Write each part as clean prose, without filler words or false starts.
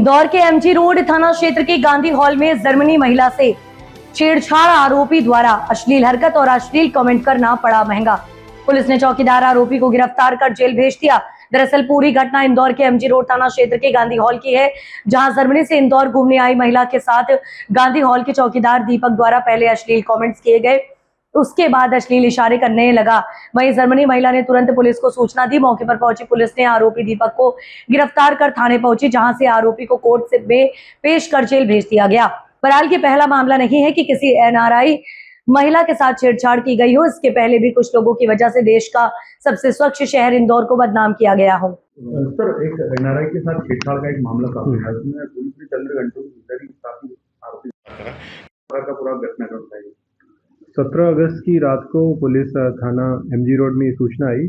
इंदौर के MG road थाना क्षेत्र के गांधी हॉल में जर्मनी महिला से छेड़छाड़ आरोपी द्वारा अश्लील हरकत और अश्लील कमेंट करना पड़ा महंगा। पुलिस ने चौकीदार आरोपी को गिरफ्तार कर जेल भेज दिया। दरअसल पूरी घटना इंदौर के एमजी रोड थाना क्षेत्र के गांधी हॉल की है, जहां जर्मनी से इंदौर घूमने आई महिला के साथ गांधी हॉल के चौकीदार दीपक द्वारा पहले अश्लील कमेंट्स किए गए, उसके बाद अश्लील इशारे करने लगा। वहीं जर्मनी महिला ने तुरंत पुलिस को सूचना दी। मौके पर पहुंची पुलिस ने आरोपी दीपक को गिरफ्तार कर थाने पहुंची, जहां से आरोपी को कोर्ट से पेश कर जेल भेज दिया गया। बहरहाल ये पहला मामला नहीं है कि किसी एनआरआई महिला के साथ छेड़छाड़ की गई हो। इसके पहले भी कुछ लोगों की वजह से देश का सबसे स्वच्छ शहर इंदौर को बदनाम किया गया हो। सर, एक एनआरआई के साथ छेड़छाड़ का एक मामला सामने आया, उसमें पुलिस ने चंद्र घंटों के भीतर ही काफी आरोपी का पूरा घटनाक्रम बताइए। 17 अगस्त की रात को पुलिस थाना एमजी रोड में सूचना आई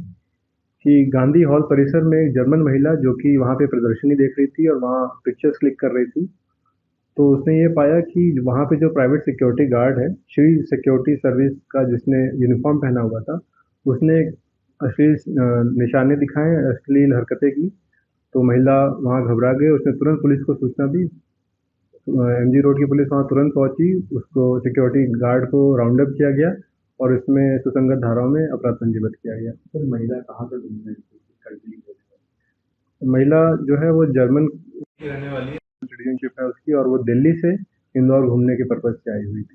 कि गांधी हॉल परिसर में एक जर्मन महिला जो कि वहां पे प्रदर्शनी देख रही थी और वहां पिक्चर्स क्लिक कर रही थी, तो उसने ये पाया कि वहां पे जो प्राइवेट सिक्योरिटी गार्ड है, श्री सिक्योरिटी सर्विस का, जिसने यूनिफॉर्म पहना हुआ था, उसने अश्लील निशाने दिखाए, अश्लील हरकतें की। तो महिला वहां घबरा गई, उसने तुरंत पुलिस को सूचना दी। एमजी रोड की पुलिस वहां तुरंत पहुंची, उसको सिक्योरिटी गार्ड को राउंड अप किया गया और इसमें सुसंगत धाराओं में अपराध पंजीबद्ध किया गया। सर, महिला कहाँ से ढूंढने की? महिला जो है वो जर्मन रहने वाली है, सिटीजनशिप है उसकी, और वो दिल्ली से इंदौर घूमने के पर्पज से आई हुई थी।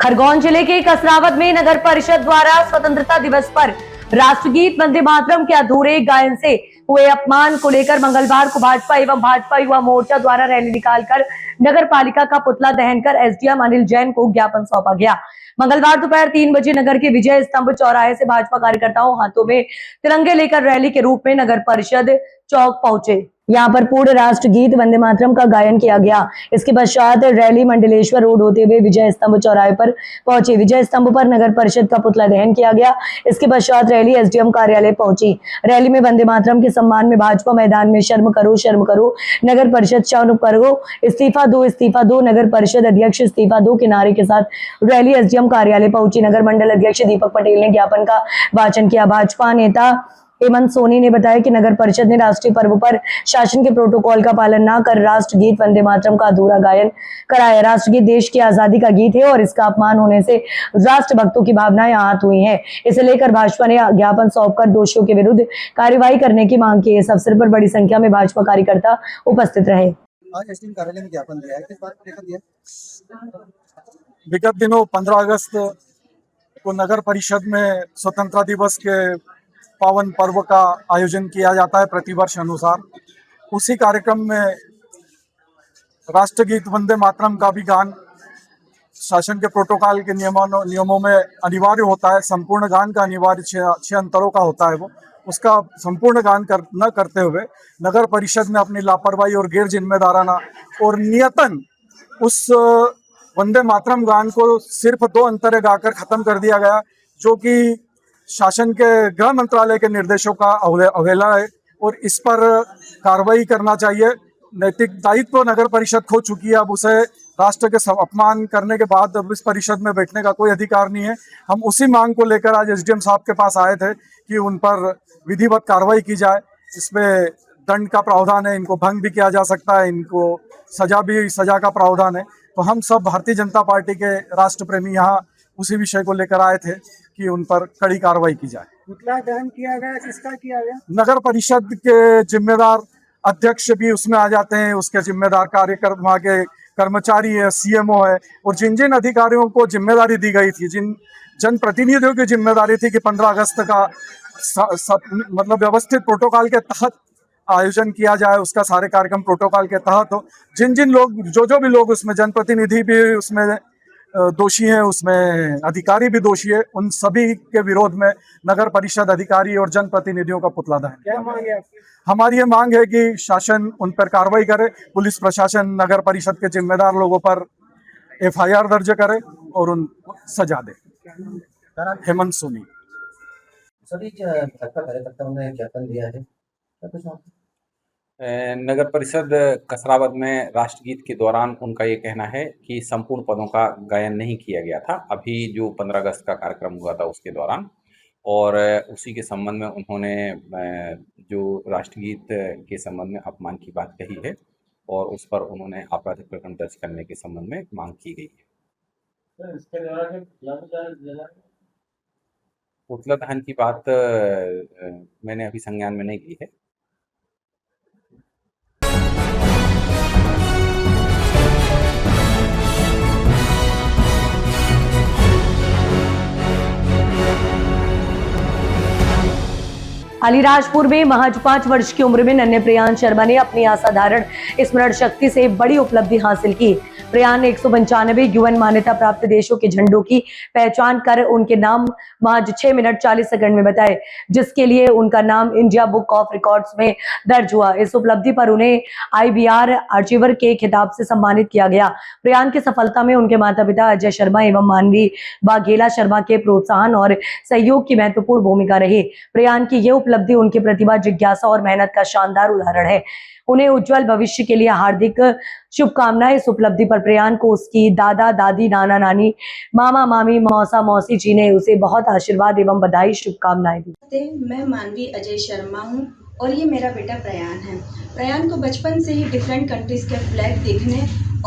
खरगोन जिले के कसरावद में नगर परिषद द्वारा स्वतंत्रता दिवस पर राष्ट्रगीत वंदे मातरम के अधूरे गायन से हुए अपमान को लेकर मंगलवार को भाजपा एवं भाजपा युवा मोर्चा द्वारा रैली निकालकर नगर पालिका का पुतला दहन कर एसडीएम अनिल जैन को ज्ञापन सौंपा गया। मंगलवार दोपहर 3 बजे नगर के विजय स्तंभ चौराहे से भाजपा कार्यकर्ताओं हाथों में तिरंगे लेकर रैली के रूप में नगर परिषद चौक पहुंचे। यहाँ पर पूर्ण राष्ट्रगीत वंदे मातरम का गायन किया गया। इसके पश्चात रैली मंडलेश्वर रोड होते हुए विजय स्तंभ चौराहे पर पहुंची। विजय स्तंभ पर नगर परिषद का पुतला दहन किया गया। इसके पश्चात रैली एसडीएम कार्यालय पहुंची। रैली में वंदे मातरम के सम्मान में भाजपा मैदान में शर्म करो, नगर परिषद शर्म करो, इस्तीफा दो, नगर परिषद अध्यक्ष इस्तीफा दो के नारे के साथ रैली एसडीएम कार्यालय पहुंची। नगर मंडल अध्यक्ष दीपक पटेल ने ज्ञापन का वाचन किया। भाजपा नेता हेमंत सोनी ने बताया कि नगर परिषद ने राष्ट्रीय पर्व पर शासन के प्रोटोकॉल का पालन न कर राष्ट्रगीत वंदे मातरम का अधूरा गायन कराया। राष्ट्रगीत देश की आजादी का गीत है और इसका अपमान होने से राष्ट्र भक्तों की भावनाएं आहत हुई हैं। इसे लेकर भाजपा ने ज्ञापन सौंपकर दोषियों के विरुद्ध कार्रवाई करने की मांग की। इस अवसर पर बड़ी संख्या में भाजपा कार्यकर्ता उपस्थित रहे। आज एसडीएम कार्यालय में ज्ञापन दिया है, किस बात पर दिया? विगत दिनों 15 अगस्त को नगर परिषद में स्वतंत्रता दिवस के पावन पर्व का आयोजन किया जाता है प्रतिवर्ष अनुसार। उसी कार्यक्रम में राष्ट्रगीत वंदे मातरम का भी गान शासन के प्रोटोकॉल के नियमों में अनिवार्य होता है। संपूर्ण गान का अनिवार्य 6 अंतरों का होता है। वो उसका संपूर्ण गान न करते हुए नगर परिषद ने अपनी लापरवाही और गैर जिम्मेदाराना और नियतन उस वंदे मातरम गान को सिर्फ 2 अंतरे गाकर खत्म कर दिया गया, जो कि शासन के गृह मंत्रालय के निर्देशों का अवहेलना है और इस पर कार्रवाई करना चाहिए। नैतिक दायित्व नगर परिषद खो चुकी है। अब उसे राष्ट्र के अपमान करने के बाद अब इस परिषद में बैठने का कोई अधिकार नहीं है। हम उसी मांग को लेकर आज एसडीएम साहब के पास आए थे कि उन पर विधिवत कार्रवाई की जाए। इसमें दंड का प्रावधान है, इनको भंग भी किया जा सकता है, इनको सजा का प्रावधान है। तो हम सब भारतीय जनता पार्टी के राष्ट्र प्रेमी यहाँ उसी विषय को लेकर आए थे कि उन पर कड़ी कार्रवाई की जाए। पुतला दहन किया गया, किसका किया गया? नगर परिषद के जिम्मेदार अध्यक्ष भी उसमें आ जाते हैं, उसके जिम्मेदार कार्यकर्ता, वहाँ के कर्मचारी है, सीएमओ है, और जिन जिन अधिकारियों को जिम्मेदारी दी गई थी, जिन जनप्रतिनिधियों की जिम्मेदारी थी कि 15 अगस्त का मतलब व्यवस्थित प्रोटोकॉल के तहत आयोजन किया जाए, उसका सारे कार्यक्रम प्रोटोकॉल के तहत हो। जिन जिन लोग जो भी लोग उसमें जनप्रतिनिधि भी उसमें दोषी हैं, उसमें अधिकारी भी दोषी है। उन सभी के विरोध में नगर परिषद अधिकारी और जनप्रतिनिधियों का पुतला दहन। क्या मांग है? हमारी ये मांग है कि शासन उन पर कार्रवाई करे, पुलिस प्रशासन नगर परिषद के जिम्मेदार लोगों पर FIR दर्ज करे और उन सजा दे। हेमंत सोनी। सभी भाजपा कार्यकर्ताओं ने ज्ञापन दिया है, क्या कुछ वहाँ? नगर परिषद कसरावद में राष्ट्रगीत के दौरान उनका ये कहना है कि संपूर्ण पदों का गायन नहीं किया गया था, अभी जो 15 अगस्त का कार्यक्रम हुआ था उसके दौरान, और उसी के संबंध में उन्होंने जो राष्ट्रगीत के संबंध में अपमान की बात कही है और उस पर उन्होंने आपराधिक प्रकरण दर्ज करने के संबंध में मांग की गई है। पुतला दहन की बात मैंने अभी संज्ञान में नहीं ली है। अलीराजपुर में महज 5 वर्ष की उम्र में नन्हे प्रियान शर्मा ने अपनी असाधारण स्मरण शक्ति से बड़ी उपलब्धि हासिल की। प्रियान ने 195 UN मान्यता प्राप्त देशों के झंडों की पहचान कर उनके नाम महज 6 मिनट 40 सेकंड में बताए, जिसके लिए उनका नाम इंडिया बुक ऑफ रिकॉर्ड्स में दर्ज हुआ। इस उपलब्धि पर उन्हें IBR अचीवर के खिताब से सम्मानित किया गया। प्रियान की सफलता में उनके माता पिता अजय शर्मा एवं मानवी वाघेला शर्मा के प्रोत्साहन और सहयोग की महत्वपूर्ण भूमिका रही। प्रियान की ये उपलब्धि उनकी प्रतिभा, जिज्ञासा और मेहनत का शानदार उदाहरण है। उन्हें उज्जवल भविष्य के लिए हार्दिक शुभकामनाएं। इस उपलब्धि पर प्रियान को उसकी दादा दादी, नाना नानी, मामा मामी, मौसा मौसी जी ने उसे बहुत आशीर्वाद एवं बधाई शुभकामनाएं दी। मैं मानवी अजय शर्मा हूँ और ये मेरा बेटा प्रयान है। प्रयान को बचपन से ही डिफरेंट कंट्रीज के फ्लैग देखने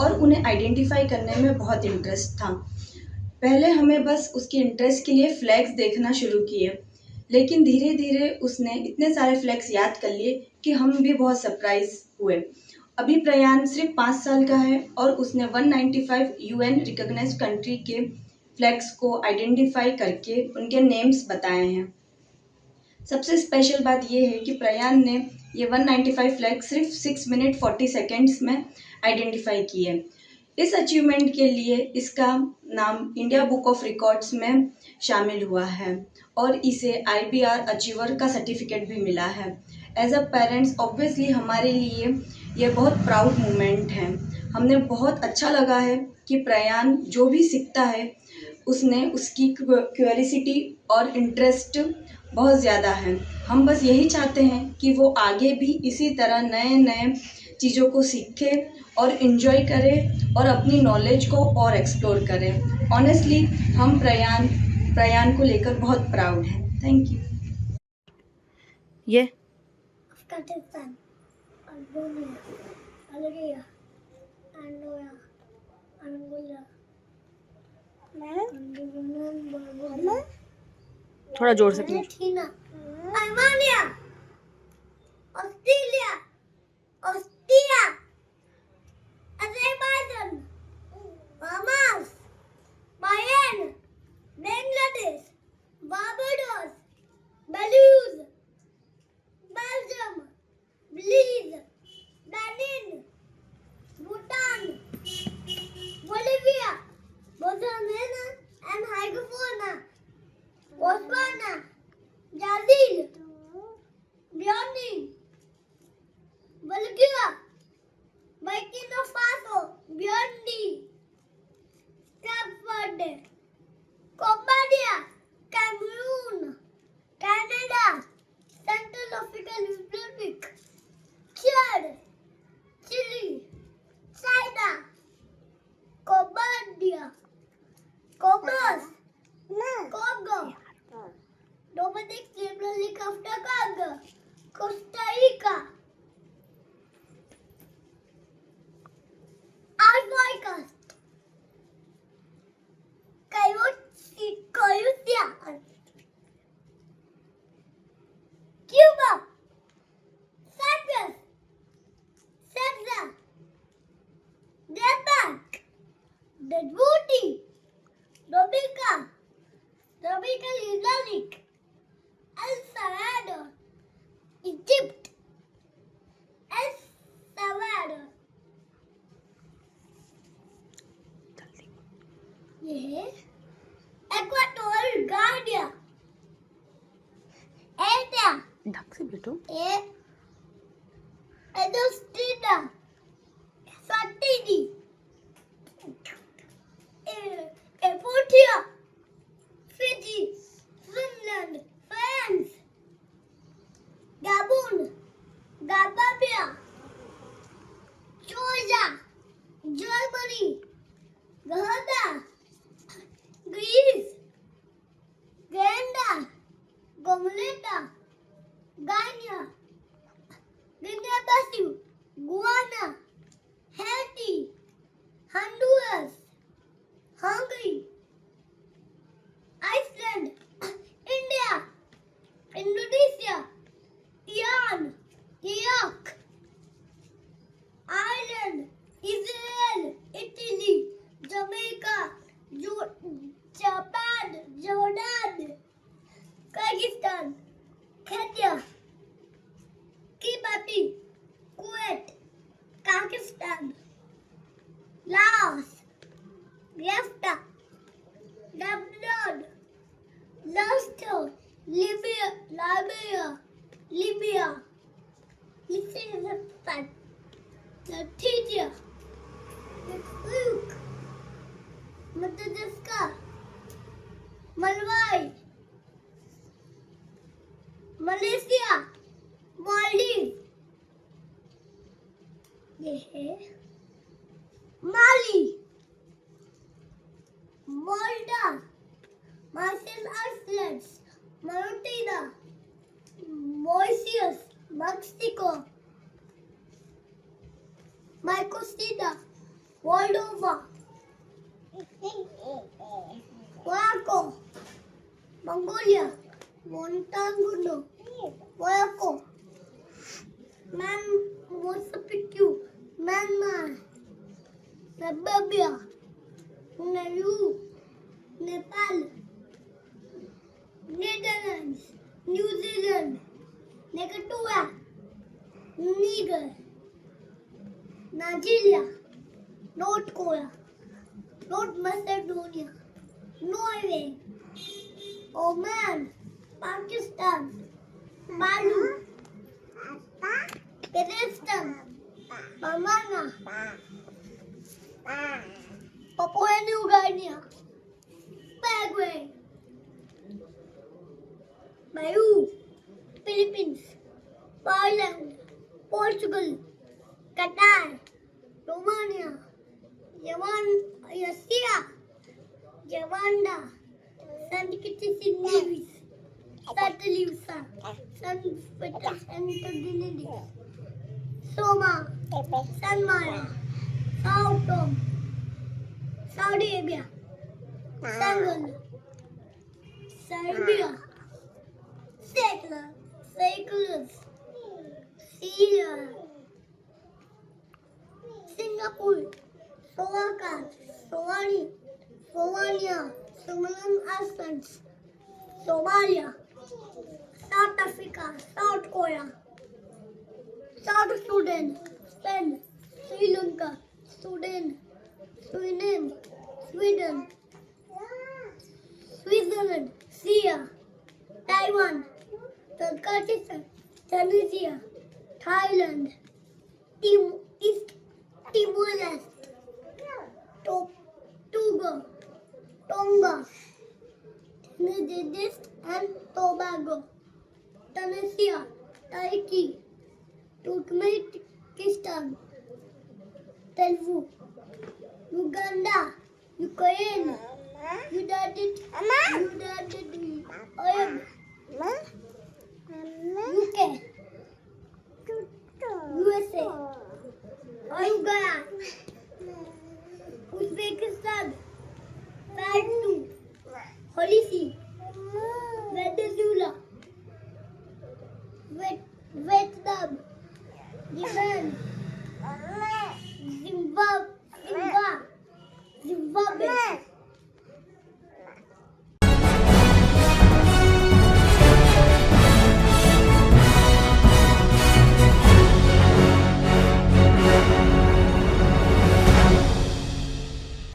और उन्हें आइडेंटिफाई करने में बहुत इंटरेस्ट था। पहले हमें बस उसके इंटरेस्ट के लिए फ्लैग्स देखना शुरू किए, लेकिन धीरे धीरे उसने इतने सारे फ्लैग्स याद कर लिए कि हम भी बहुत सरप्राइज हुए। अभी प्रयान सिर्फ 5 साल का है और उसने 195 UN रिकॉग्नाइज्ड कंट्री के फ्लैग्स को आइडेंटिफाई करके उनके नेम्स बताए हैं। सबसे स्पेशल बात यह है कि प्रयान ने ये 195 फ्लैग सिर्फ 6 मिनट 40 सेकेंड्स में आइडेंटिफाई किए। इस अचीवमेंट के लिए इसका नाम इंडिया बुक ऑफ रिकॉर्ड्स में शामिल हुआ है और इसे IBR अचीवर का सर्टिफिकेट भी मिला है। एज अ पेरेंट्स ऑब्वियसली हमारे लिए ये बहुत प्राउड मोमेंट है। हमने बहुत अच्छा लगा है कि प्रयान जो भी सीखता है उसने उसकी क्यूरियोसिटी और इंटरेस्ट बहुत ज़्यादा है। हम बस यही चाहते हैं कि वो आगे भी इसी तरह नए नए चीज़ों को सीखे और इन्जॉय करे और अपनी नॉलेज को और एक्सप्लोर करें। ऑनेस्टली हम प्रयान को लेकर बहुत प्राउड हैं। Thank you. ये Afghanistan, Albania, Algeria, Andorra, Angola, थोड़ा जोर से Argentina, Albania, Australia, Austria, Azerbaijan, Bahamas, Bahrain, Bangladesh, Barbados, Belarus, Belgium, Belize, Benin, Bhutan, Bolivia, Botswana and Herzegovina, Botswana, Brazil, Benin, Bulgaria, Burkina Faso, Burundi, Cape Verde, Cambodia, Cameroon, Canada, Central African Republic, Chad, Chile, China, Cambodia, Comoros, Congo, Dominican Republic of the Congo, Costa Rica, Ivory Coast, Croatia, Cuba, Cyprus, Serbia, Denmark, Djibouti, Dominican Republic, El Salvador, Egypt, El Salvador, ये है एक्वाटोरियल गार्डिया एटा ढक से बैठो। ए एडोस्टिना Eswatini एपोटिया Fiji Finland France Gabon Gambia Georgia Germany Ghana Greece Grenada Guatemala Guinea Guinea Bissau Guyana Haiti Honduras Hungary Iceland India Indonesia Iran Iraq Ireland Israel Italy Jamaica Japan Jordan Kyrgyzstan Kenya Kiribati Kuwait Pakistan Laos लेफ्टा Lebanon Laos Libya Lithuania Latvia, Luke, Madagascar, Malawi, Malaysia, Maldives, ये है Mali, Malta, Marshall Islands, Mauritania, Mauritius, Mexico, Mycostina, Moldova, Morocco, Mongolia, Montenegro, Morocco, Mozambique, Myanmar, Namibia, Nauru, Nepal, Netherlands, New Zealand, Nicaragua, Niger, Nigeria, North Korea, North Macedonia, Norway, Oman, Pakistan, Malu, Pakistan, Mamana, Papua New Guinea, Paraguay, Peru, Philippines, Poland, Portugal, Qatar, Romania, Russia, Rwanda, St. Kitts and Nevis, St. Lucia, St. Vincent and Grenadines, Soma, San Mara, Sao Tome, Saudi Arabia, Senegal, Serbia, Seychelles, Syria, Singapore, Slovenia, Solomon Islands, Somalia, South Africa, South Korea, South Sudan, Spain, Sri Lanka, Sudan, Suriname, Sweden, Switzerland, Syria, Taiwan, Turkmenistan, Tunisia, Thailand, East Timor-Leste, Togo, Tonga, Trinidad and Tobago, Tunisia, Turkey, Turkmenistan, Telugu, Uganda, Ukraine, United Arab, UK, USA, Uruguay, Uzbekistan, Vanuatu, Holy See, Venezuela, Vietnam, Japan, Zimbabwe.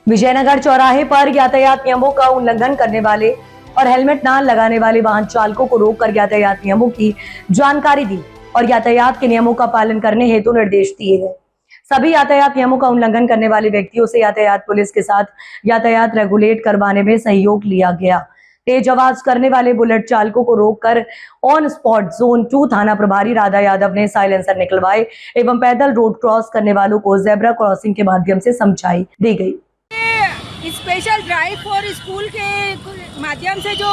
Vijaynagar चौराहे पर यातायात नियमों का उल्लंघन करने वाले और helmet न लगाने वाले वाहन चालकों को रोककर यातायात नियमों की जानकारी दी और यातायात के नियमों का पालन करने हेतु निर्देश दिए गए। सभी यातायात नियमों का उल्लंघन करने वाले व्यक्तियों से यातायात पुलिस के साथ यातायात रेगुलेट करवाने में सहयोग लिया गया। तेज आवाज करने वाले बुलेट चालकों को रोककर ऑन स्पॉट जोन 2 थाना प्रभारी राधा यादव ने साइलेंसर निकलवाए एवं पैदल रोड क्रॉस करने वालों को जेब्रा क्रॉसिंग के माध्यम से समझाई दी गई। स्पेशल ड्राइव फॉर स्कूल के माध्यम से जो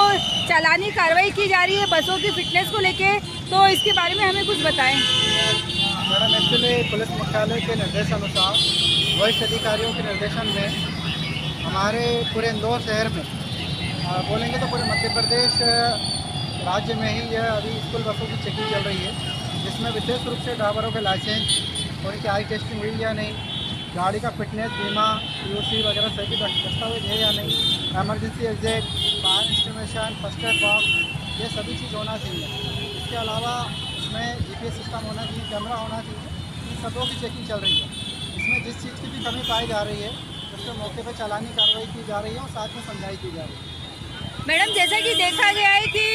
चालानी कार्रवाई की जा रही है बसों की फिटनेस को लेके, तो इसके बारे में हमें कुछ बताएं। मैडम, एक्चुअली पुलिस मुख्यालय के निर्देशानुसार वरिष्ठ अधिकारियों के निर्देशन में हमारे पूरे इंदौर शहर में बोलेंगे तो पूरे मध्य प्रदेश राज्य में ही यह अभी स्कूल बसों की चेकिंग चल रही है, जिसमें विशेष रूप से ड्राइवरों के लाइसेंस और उनकी आई टेस्टिंग हुई या नहीं, गाड़ी का फिटनेस, बीमा, POC वगैरह सभी दस्तावेज है या नहीं, emergency exit, fire instrumentation, first aid box, ये सभी चीज़ होना चाहिए। इसके अलावा इसमें GPS सिस्टम होना चाहिए, कैमरा होना चाहिए। इन सबों की चेकिंग चल रही है। इसमें जिस चीज़ की भी कमी पाई जा रही है उसके मौके पर चालानी कार्रवाई की जा रही है और साथ में समझाई की जा रही है। मैडम, जैसा कि देखा गया है कि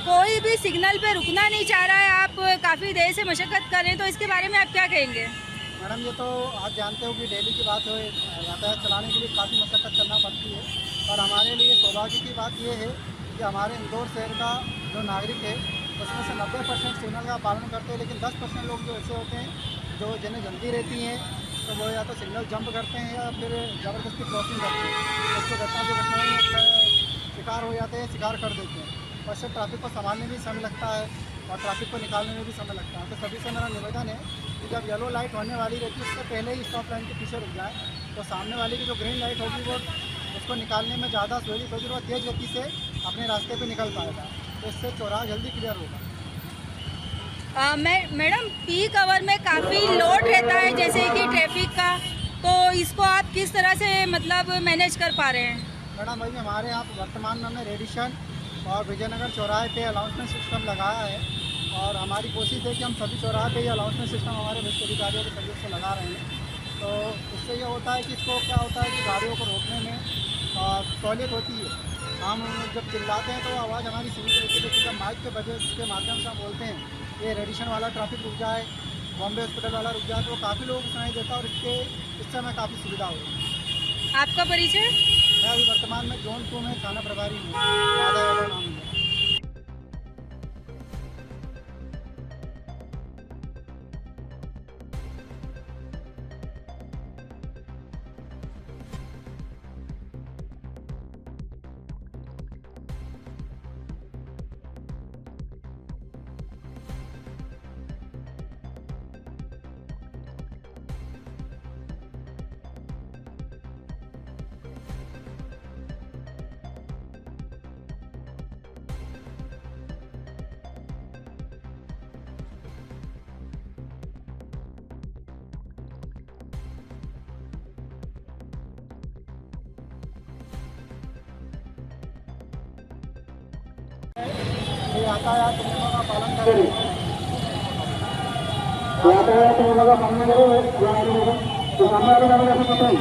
कोई भी सिग्नल पे रुकना नहीं चाह रहा है, आप काफ़ी देर से मशक्क़त कर रहे हैं, तो इसके बारे में आप क्या कहेंगे? मैडम, ये तो आप जानते हो कि डेली की बात है, यातायात चलाने के लिए काफ़ी मशक्क़त करना पड़ती है, पर हमारे लिए सौभाग्य की बात ये है कि हमारे इंदौर शहर का जो नागरिक है उसमें से 90% सिग्नल का पालन करते हैं, लेकिन 10% लोग जो ऐसे होते हैं जो जिन्हें जल्दी रहती हैं तो वो या तो सिग्नल जंप करते हैं या फिर ज़बरदस्ती क्रॉसिंग करते हैं, इससे घटनाओं में शिकार हो जाते हैं, शिकार कर देते हैं। और इससे ट्रैफिक को संभालने में भी समय लगता है और ट्रैफिक को निकालने में भी समय लगता है। तो सभी से मेरा निवेदन है कि जब येलो लाइट होने वाली रहती है उससे पहले ही स्टॉप लाइन के पीछे रुक जाए, तो सामने वाली की जो ग्रीन लाइट होगी वो उसको निकालने में ज़्यादा सहूलियत होगी और तेज़ गति से अपने रास्ते पे निकल पाएगा, तो इससे चौराहा जल्दी क्लियर होगा। मैडम, पीक आवर में काफ़ी लोड रहता है जैसे कि ट्रैफिक का, तो इसको आप किस तरह से मतलब मैनेज कर पा रहे हैं? मैडम, भाई हमारे यहाँ वर्तमान में हमने रेडिशन और विजयनगर चौराहे पे अलाउंसमेंट सिस्टम लगाया है और हमारी कोशिश है कि हम सभी चौराहे पे ये अलाउंसमेंट सिस्टम हमारे वरिष्ठ अधिकारियों के सहयोग से लगा रहे हैं। तो इससे ये होता है कि इसको क्या होता है कि गाड़ियों को रोकने में सहूलियत होती है। हम जब चिल्लाते हैं तो आवाज़ हमारी सीमित रहती है, लेकिन जब माइक के बजट के माध्यम से हम बोलते हैं ये रेडिशन वाला ट्रैफिक रुक जाए, बॉम्बे हॉस्पिटल वाला रुक जाए, तो काफ़ी लोगों को सुनाई देता है और इससे हमें काफ़ी सुविधा हो रही है। आपका परिचय? मैं अभी वर्तमान में जोन 2 में थाना प्रभारी हूँ, राधा यादव नाम है। यातायात नियमों का पालन करें। यातायात नियमों का पालन करें। तो सामने वाले का कैसे पता है?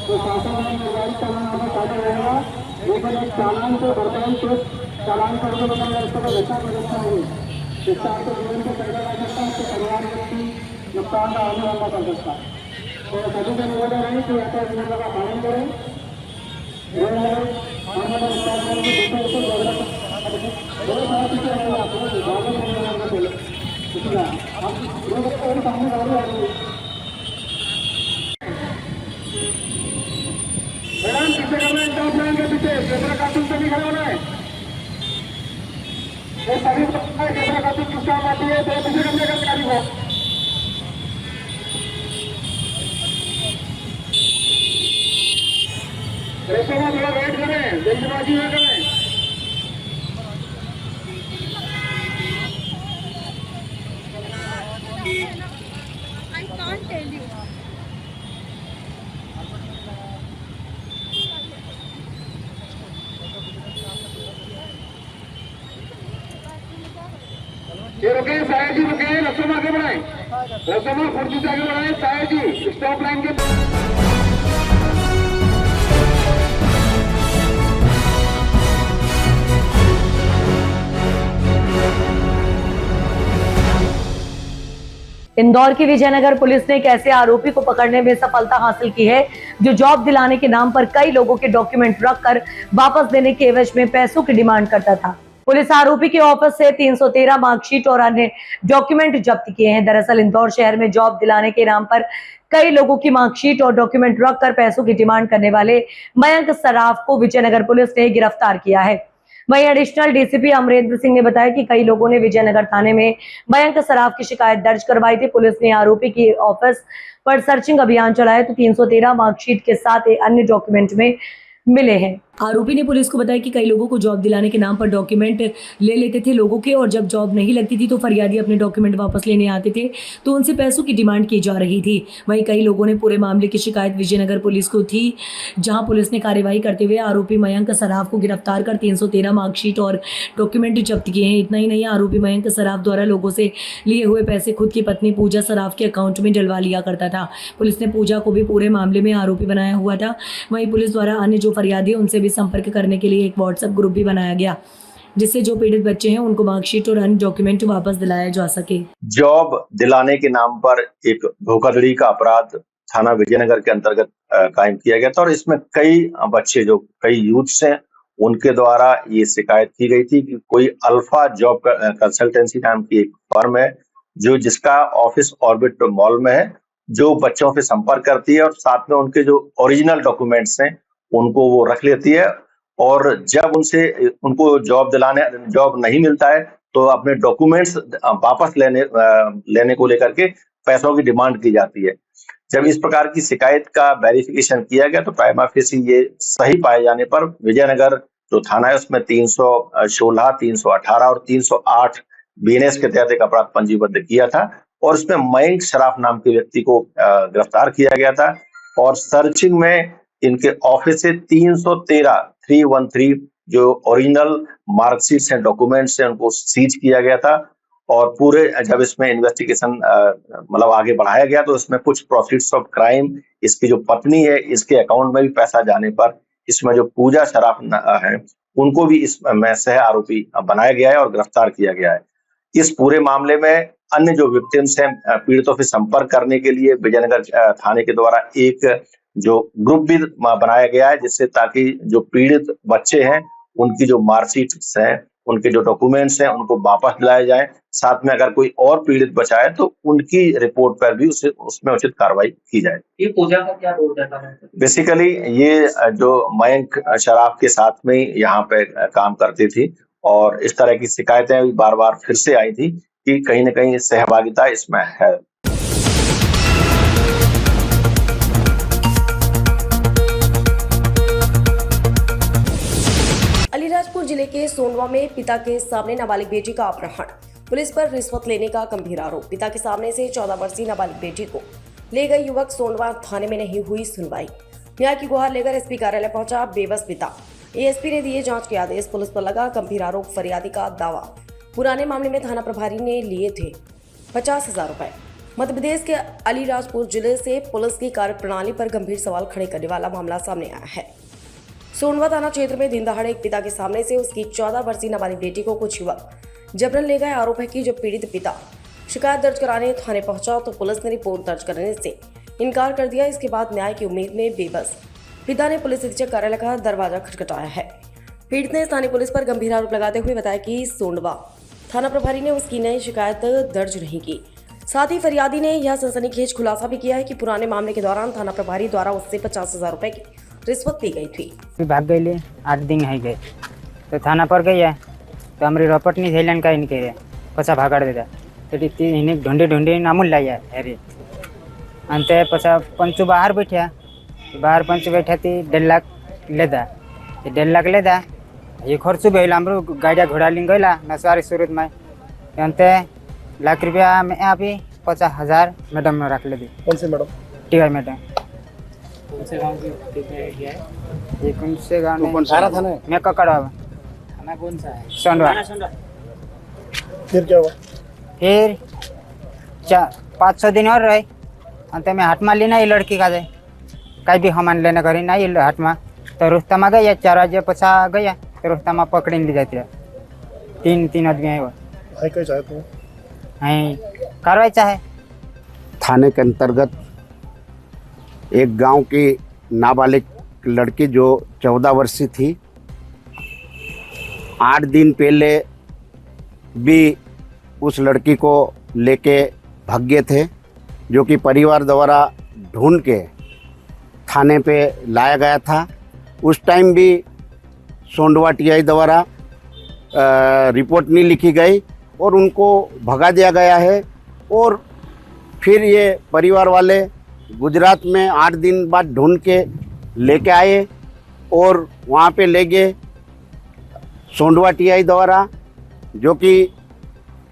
तो शासन में निर्धारित चालान होना चालू रहेगा, लेकिन एक चालान को वर्तमान पुलिस चालान करके मतलब इसका घटना प्रदर्शन होगी, जिससे आपके जीवन को पैदा कर सकता है, आपके परिवार व्यक्ति नुकसान का आने वाला कर सकता है। तो सभी से निवेदन है कि यातायात नियमों का पालन करें। मैडम, पीछे करना है, स्टॉप लाइन के पीछे कैमरा काटून से नहीं खड़ा होना है। ये सभी कैमरा काटून किस काम आती है, तो पीछे करने का गाड़ी को रेसों में थोड़ा वेट करें, जल्दबाजी में करें। ये रुके सायर जी, रुके, रसों आगे बढ़ाए, रसों फुर्ती से आगे बढ़ाए, सायर जी स्टॉप लाइन के। इंदौर की विजयनगर पुलिस ने एक ऐसे आरोपी को पकड़ने में सफलता हासिल की है जो जॉब दिलाने के नाम पर कई लोगों के डॉक्यूमेंट रखकर वापस देने के एवज में पैसों की डिमांड करता था। पुलिस आरोपी के ऑफिस से 313 मार्कशीट और अन्य डॉक्यूमेंट जब्त किए हैं। दरअसल इंदौर शहर में जॉब दिलाने के नाम पर कई लोगों की मार्कशीट और डॉक्यूमेंट रखकर पैसों की डिमांड करने वाले मयंक सराफ को विजयनगर पुलिस ने गिरफ्तार किया है। वहीं एडिशनल डीसीपी अमरेंद्र सिंह ने बताया कि कई लोगों ने विजयनगर थाने में मयंक सराफ की शिकायत दर्ज करवाई थी। पुलिस ने आरोपी की ऑफिस पर सर्चिंग अभियान चलाया तो 313 मार्कशीट के साथ अन्य डॉक्यूमेंट में मिले हैं। आरोपी ने पुलिस को बताया कि कई लोगों को जॉब दिलाने के नाम पर डॉक्यूमेंट ले लेते थे लोगों के, और जब जॉब नहीं लगती थी तो फरियादी अपने डॉक्यूमेंट वापस लेने आते थे तो उनसे पैसों की डिमांड की जा रही थी। वहीं कई लोगों ने पूरे मामले की शिकायत विजयनगर पुलिस को थी, जहां पुलिस ने कार्यवाही करते हुए आरोपी मयंक सराफ को गिरफ्तार कर 313 मार्कशीट और डॉक्यूमेंट जब्त किए हैं। इतना ही नहीं, आरोपी मयंक सराफ द्वारा लोगों से लिए हुए पैसे खुद की पत्नी पूजा सराफ के अकाउंट में डलवा लिया करता था। पुलिस ने पूजा को भी पूरे मामले में आरोपी बनाया हुआ था। वहीं पुलिस द्वारा अन्य जो फरियादी उनसे भी संपर्क करने के लिए एक व्हाट्सएप ग्रुप भी बनाया गया, जिससे जो पीड़ित बच्चे हैं उनको मार्कशीट और अन्य डॉक्यूमेंट वापस दिलाया जा सके। जॉब दिलाने के नाम पर एक धोखाधड़ी का अपराध थाना विजयनगर के अंतर्गत कायम किया गया था और इसमें कई बच्चे जो कई यूथ्स हैं उनके द्वारा ये शिकायत की गई थी कि कोई अल्फा जॉब कंसल्टेंसी नाम की एक फर्म है जो जिसका ऑफिस ऑर्बिट मॉल में है, जो बच्चों से संपर्क करती है और साथ में उनके जो ओरिजिनल डॉक्यूमेंट्स हैं उनको वो रख लेती है और जब उनको जॉब नहीं मिलता है तो अपने डॉक्यूमेंट्स वापस लेने को लेकर के पैसों की डिमांड की जाती है। जब इस प्रकार की शिकायत का वेरिफिकेशन किया गया तो प्राइमा फेसी ये सही पाए जाने पर विजयनगर जो थाना है उसमें 316, 318 और 308 बीएनएस के तहत एक अपराध पंजीबद्ध किया था और उसमें मयंक सराफ नाम के व्यक्ति को गिरफ्तार किया गया था और सर्चिंग में इनके ऑफिस से 313 जो ओरिजिनल मार्कशीट्स हैं, डॉक्यूमेंट्स हैं, उनको सीज किया गया था और पूरे जब इसमें इन्वेस्टिगेशन मतलब आगे बढ़ाया गया तो इसमें कुछ प्रोसीड्स ऑफ क्राइम, इसकी जो पत्नी है इसके अकाउंट में भी पैसा जाने पर इसमें जो पूजा सराफ है उनको भी इसमें सह आरोपी बनाया गया है और गिरफ्तार किया गया है। इस पूरे मामले में अन्य जो विक्टिम्स हैं पीड़ितों से संपर्क करने के लिए विजयनगर थाने के द्वारा एक जो ग्रुप भी बनाया गया है जिससे ताकि जो पीड़ित बच्चे हैं उनकी जो मार्कशीट्स हैं, उनके जो डॉक्यूमेंट्स हैं उनको वापस दिलाए जाए। साथ में अगर कोई और पीड़ित बचा है तो उनकी रिपोर्ट पर भी उसमें उचित कार्रवाई की जाए। ये पूजा का क्या रोल रहता है? बेसिकली ये जो मयंक शराफ के साथ में यहाँ पे काम करती थी और इस तरह की शिकायतें बार बार फिर से आई थी कि कहीं न कहीं सहभागिता इसमें है। अलीराजपुर जिले के सोनवा में पिता के सामने नाबालिग बेटी का अपहरण, पुलिस पर रिश्वत लेने का गंभीर आरोप। पिता के सामने से 14 वर्षीय नाबालिग बेटी को ले गए युवक, सोनवा थाने में नहीं हुई सुनवाई। न्याय की गुहार लेकर एसपी कार्यालय पहुंचा बेबस पिता। एएसपी ने दिए जांच के आदेश, पुलिस पर लगा गंभीर आरोप। फरियादी का दावा, पुराने मामले में थाना प्रभारी ने लिए थे 50,000 रुपए। मध्य प्रदेश के अलीराजपुर जिले से पुलिस की कार्यप्रणाली पर गंभीर सवाल खड़े करने वाला मामला सामने आया है। सोनवा थाना क्षेत्र में दिन दहाड़े एक पिता के सामने से उसकी 14 वर्षीय नाबालिग बेटी को कुछ युवक जबरन ले गए। आरोप है कि जब पीड़ित पिता शिकायत दर्ज कराने थाने पहुंचा तो पुलिस ने रिपोर्ट दर्ज करने से इनकार कर दिया। इसके बाद न्याय की उम्मीद में बेबस पिता ने पुलिस अधीक्षक कार्यालय का दरवाजा खटखटाया है। पीड़ित ने स्थानीय पुलिस पर गंभीर आरोप लगाते हुए बताया कि सोनवा थाना प्रभारी ने उसकी नई शिकायत दर्ज नहीं की। साथ ही फरियादी ने यह सनसनीखेज खुलासा भी किया है कि पुराने मामले के दौरान थाना प्रभारी द्वारा उससे 50,000 रुपए की रिश्वत ली गई थी। भाग गई 8 दिन है गए तो थाना पर गई है तो हमारी रपट नहीं थैलन का इनके पछा भागाड़ देता तो इन्हें ढूंढे नामुल लाया अरे अंत पछा पंचू बाहर पंचू बैठा थी 1.5 लाख लेदा 1.5 लाख लेदा ये खर्च भी हमारो गाड़िया घोड़ा लिंग गईला नसवारी सूरत में अंत लाख रुपया में आप 50,000 मैडम में रख ले दी। कौन से मैडम? TI madam. कौन से गाँव की ये कौन से गाँव में? थाना थाना मैं ककड़ा थाना कौन सा है? सोनवा। फिर क्या हुआ? फिर 5-6 दिन और रहे अंत में हाथ में लेना ये लड़की का जाए कहीं भी सामान लेने करी ना ये हाथ में तो रुस्तमा गया 4 बजे पछा गया तो रुस्तमा पकड़ी ली जाती है 3 आदमी है वो कार्रवाई चाहे। थाने के अंतर्गत एक गांव की नाबालिग लड़की जो 14 वर्षीय थी 8 दिन पहले भी उस लड़की को लेके भाग गए थे, जो कि परिवार द्वारा ढूंढ के थाने पे लाया गया था। उस टाइम भी सोंडवा टीआई द्वारा रिपोर्ट नहीं लिखी गई और उनको भगा दिया गया है। और फिर ये परिवार वाले गुजरात में 8 दिन बाद ढूंढ के लेके आए और वहाँ पे ले गए सोंडवा टीआई द्वारा, जो कि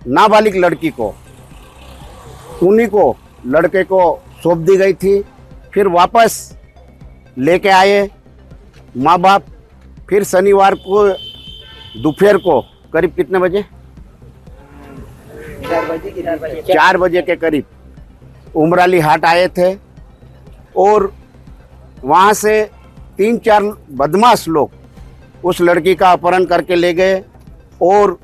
नाबालिग लड़की को उन्हीं को लड़के को सौंप दी गई थी। फिर वापस लेके आए माँ बाप। फिर शनिवार को दोपहर को करीब कितने बजे 4 बजे के करीब उमराली हाट आए थे और वहाँ से 3-4 बदमाश लोग उस लड़की का अपहरण करके ले गए और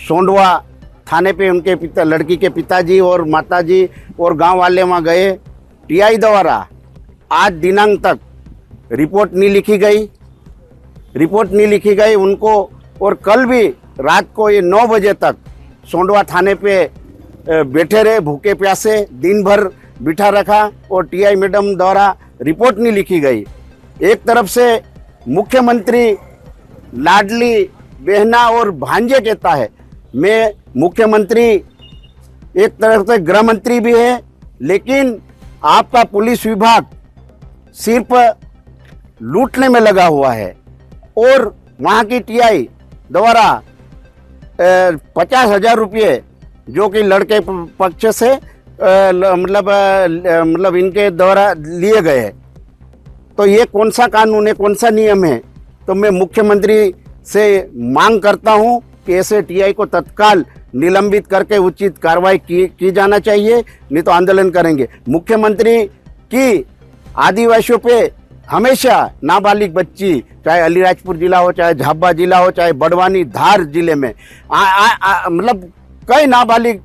सोंडवा थाने पे उनके लड़की के पिताजी और माताजी और गांव वाले वहाँ गए। टीआई द्वारा आज दिनांक तक रिपोर्ट नहीं लिखी गई उनको। और कल भी रात को ये 9 बजे तक सोंडवा थाने पे बैठे रहे भूखे प्यासे, दिन भर बिठा रखा और टीआई मैडम द्वारा रिपोर्ट नहीं लिखी गई। एक तरफ से मुख्यमंत्री लाडली बहना और भांजे कहता है, मैं मुख्यमंत्री एक तरफ से गृह मंत्री भी है, लेकिन आपका पुलिस विभाग सिर्फ लूटने में लगा हुआ है। और वहाँ की टीआई द्वारा 50,000 रुपये जो कि लड़के पक्ष से मतलब इनके द्वारा लिए गए। तो ये कौन सा कानून है, कौन सा नियम है? तो मैं मुख्यमंत्री से मांग करता हूं कि ऐसे टीआई को तत्काल निलंबित करके उचित कार्रवाई की जाना चाहिए, नहीं तो आंदोलन करेंगे। मुख्यमंत्री की आदिवासियों पे हमेशा नाबालिग बच्ची, चाहे अलीराजपुर जिला हो, चाहे झाबा जिला हो, चाहे बड़वानी धार जिले में मतलब कई नाबालिग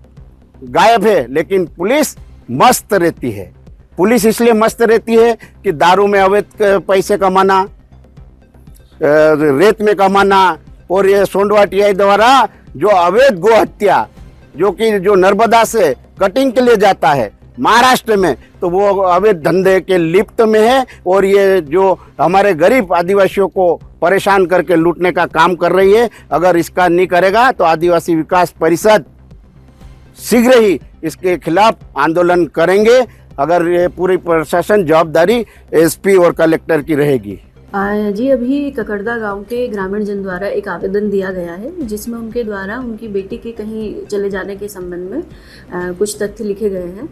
गायब है, लेकिन पुलिस मस्त रहती है। पुलिस इसलिए मस्त रहती है कि दारू में अवैध पैसे कमाना, रेत में कमाना, और ये सोंडवा टीआई द्वारा जो अवैध गो हत्या जो नर्मदा से कटिंग के लिए जाता है महाराष्ट्र में, तो वो अवैध धंधे के लिप्त में है। और ये जो हमारे गरीब आदिवासियों को परेशान करके लूटने का काम कर रही है, अगर इसका नहीं करेगा तो आदिवासी विकास परिषद शीघ्र ही इसके खिलाफ आंदोलन करेंगे। अगर ये पूरी प्रशासन जवाबदारी एसपी और कलेक्टर की रहेगी। जी, अभी ककड़दा गांव के ग्रामीण जन द्वारा एक आवेदन दिया गया है, जिसमें उनके द्वारा उनकी बेटी के कहीं चले जाने के संबंध में कुछ तथ्य लिखे गए हैं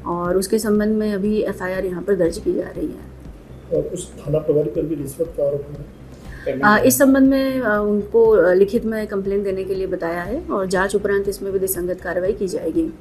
और उसके संबंध में अभी एफआईआर यहां पर दर्ज की जा रही है। और उस थाना प्रभारी पर भी रिश्वत का आरोप है। इस संबंध में उनको लिखित में कंप्लेंट देने के लिए बताया है और जांच उपरांत इसमें विधि संगत कार्रवाई की जाएगी।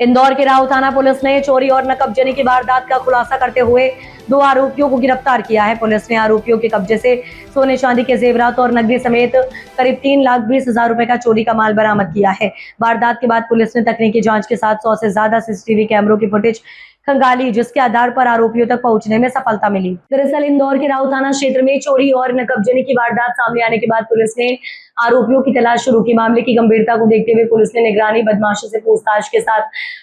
इंदौर के राव थाना पुलिस ने चोरी और नकबजनी की वारदात का खुलासा करते हुए 2 आरोपियों को गिरफ्तार किया है। पुलिस ने आरोपियों के कब्जे से सोने चांदी के जेवरात और नकदी समेत करीब 3,20,000 रुपए का चोरी का माल बरामद किया है। वारदात के बाद पुलिस ने तकनीकी जांच के साथ 100 से ज्यादा सीसीटीवी कैमरों की फुटेज खंगाली, जिसके आधार पर आरोपियों तक पहुंचने में सफलता मिली। दरअसल इंदौर के राव थाना क्षेत्र में चोरी और नकबजनी की वारदात सामने आने के बाद पुलिस ने आरोपियों की तलाश शुरू की। मामले की गंभीरता को देखते हुए पुलिस ने निगरानी, बदमाशी से पूछताछ के साथ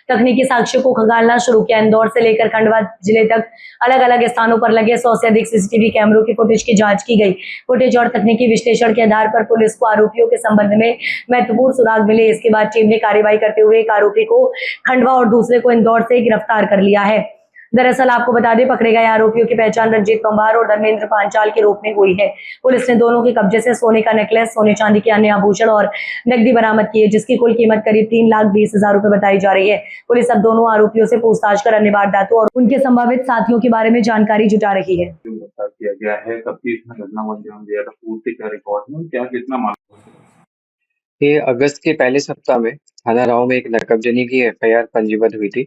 तकनीकी साक्ष्यों को खंगालना शुरू किया। इंदौर से लेकर खंडवा जिले तक अलग अलग स्थानों पर लगे 100 से अधिक सीसीटीवी कैमरों की फुटेज की जांच की गई। फुटेज और तकनीकी विश्लेषण के आधार पर पुलिस को आरोपियों के संबंध में महत्वपूर्ण सुराग मिले। इसके बाद टीम ने कार्रवाई करते हुए एक आरोपी को खंडवा और दूसरे को इंदौर से गिरफ्तार कर लिया है। दरअसल आपको बता दें, पकड़े गए आरोपियों की पहचान रंजीत पंवार और धर्मेंद्र पांचाल के रूप में हुई है। पुलिस ने दोनों के कब्जे से सोने का नेकलेस, सोने चांदी के अन्य आभूषण और नकदी बरामद की है, जिसकी कुल कीमत करीब 3,20,000 रुपए बताई जा रही है। पुलिस अब दोनों आरोपियों से पूछताछ कर अन्य वारदातों और उनके संभावित साथियों के बारे में जानकारी जुटा रही है। किया गया है, कब की इसमें घटना को अंजाम दिया था, पूर्ति क्या रिकॉर्ड में, क्या कितना मामला? ये अगस्त के पहले सप्ताह में थाना राव में एक नकबजनी की एफआईआर पंजीबद्ध हुई थी,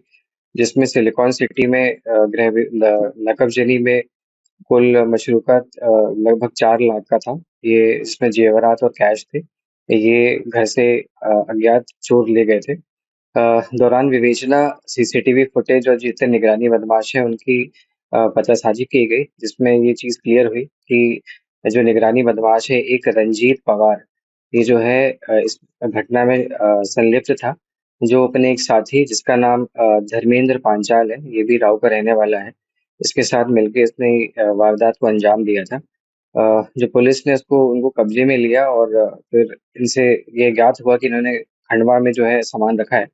जिसमें सिलिकॉन सिटी में नकबजनी में कुल मशरूका लगभग 4 लाख का था। ये इसमें जेवरात और कैश थे। ये घर से अज्ञात चोर ले गए थे। दौरान विवेचना सीसीटीवी फुटेज और जितने निगरानी बदमाश हैं उनकी पतासाजी की गई, जिसमें ये चीज़ क्लियर हुई कि जो निगरानी बदमाश है एक रंजीत पवार, ये जो है इस घटना में संलिप्त था। जो अपने एक साथी जिसका नाम धर्मेंद्र पांचाल है, ये भी राव का रहने वाला है, इसके साथ मिलकर इसने वारदात को अंजाम दिया था। जो पुलिस ने उनको कब्जे में लिया और फिर इनसे ये ज्ञात हुआ कि इन्होंने खंडवा में जो है सामान रखा है,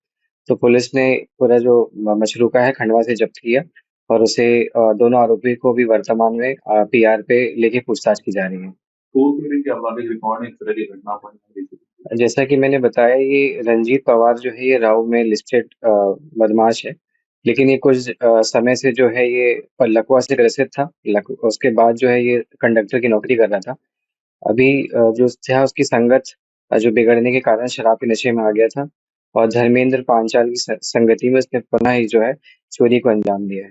तो पुलिस ने पूरा जो मशरूका है खंडवा से जब्त किया और उसे दोनों आरोपी को भी वर्तमान में पीआर पे लेके पूछताछ की जा रही है। रिकॉर्ड है इस तरह की घटना पर? जैसा कि मैंने बताया, ये रंजीत पवार जो है ये राव में लिस्टेड बदमाश है, लेकिन ये कुछ समय से जो है ये लकवा से ग्रसित था। उसके बाद जो है ये कंडक्टर की नौकरी कर रहा था। अभी जो था उसकी संगत जो बिगड़ने के कारण शराब के नशे में आ गया था और धर्मेंद्र पांचाल की संगति में उसने पुनः ही जो है चोरी को अंजाम दिया है।